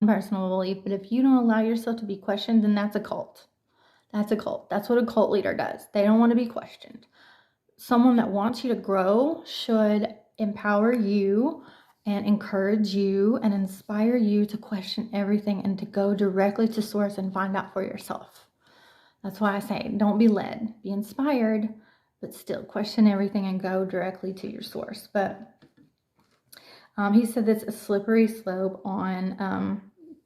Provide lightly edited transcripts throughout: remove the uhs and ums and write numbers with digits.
personal belief, but if you don't allow yourself to be questioned, then that's a cult. That's a cult. That's what a cult leader does. They don't want to be questioned. Someone that wants you to grow should empower you and encourage you and inspire you to question everything and to go directly to source and find out for yourself. That's why I say don't be led, be inspired, but still question everything and go directly to your source. But he said it's a slippery slope on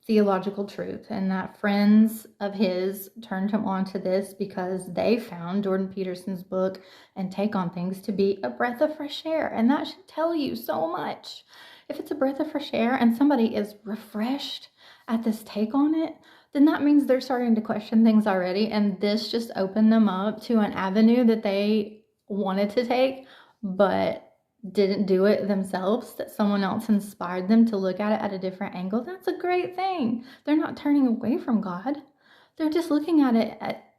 theological truth, and that friends of his turned him on to this because they found Jordan Peterson's book and take on things to be a breath of fresh air. And that should tell you so much. If it's a breath of fresh air and somebody is refreshed at this take on it, then that means they're starting to question things already. And this just opened them up to an avenue that they wanted to take, but didn't do it themselves, that someone else inspired them to look at it at a different angle. That's a great thing. They're not turning away from God. They're just looking at it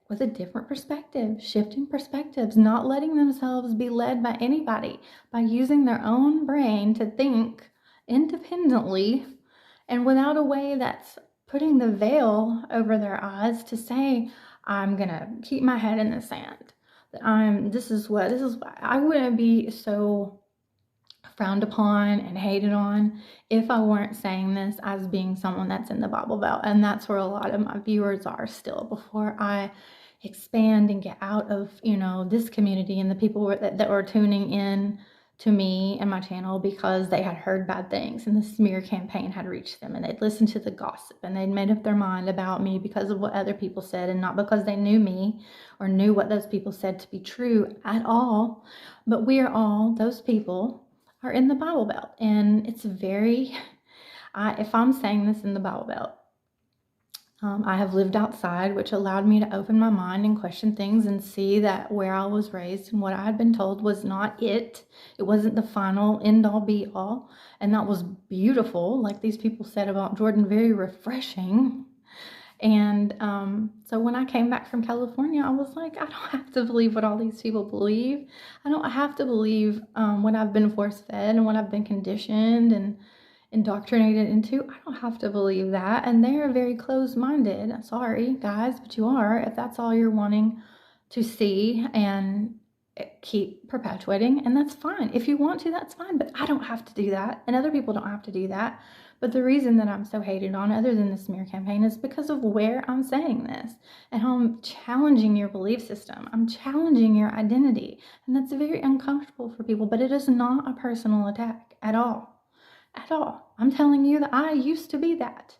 with a different perspective, shifting perspectives, not letting themselves be led by anybody, by using their own brain to think independently and without a way that's putting the veil over their eyes to say, I'm gonna keep my head in the sand. This is what I wouldn't be so frowned upon and hated on if I weren't saying this as being someone that's in the Bible Belt. And that's where a lot of my viewers are still before I expand and get out of, this community and the people that were tuning in to me and my channel because they had heard bad things and the smear campaign had reached them, and they'd listened to the gossip and they'd made up their mind about me because of what other people said and not because they knew me or knew what those people said to be true at all. But we are all, those people are in the Bible Belt, and it's very, if I'm saying this in the Bible Belt, I have lived outside, which allowed me to open my mind and question things and see that where I was raised and what I had been told was not it. It wasn't the final end all be all. And that was beautiful, like these people said about Jordan, very refreshing. And so when I came back from California, I was like, I don't have to believe what all these people believe. I don't have to believe what I've been force fed and what I've been conditioned and indoctrinated into. I don't have to believe that. And they are very closed-minded. Sorry, guys, but you are, if that's all you're wanting to see and keep perpetuating. And that's fine. If you want to, that's fine. But I don't have to do that. And other people don't have to do that. But the reason that I'm so hated on, other than the smear campaign, is because of where I'm saying this and how I'm challenging your belief system. I'm challenging your identity. And that's very uncomfortable for people, but it is not a personal attack at all. At all. I'm telling you that I used to be that.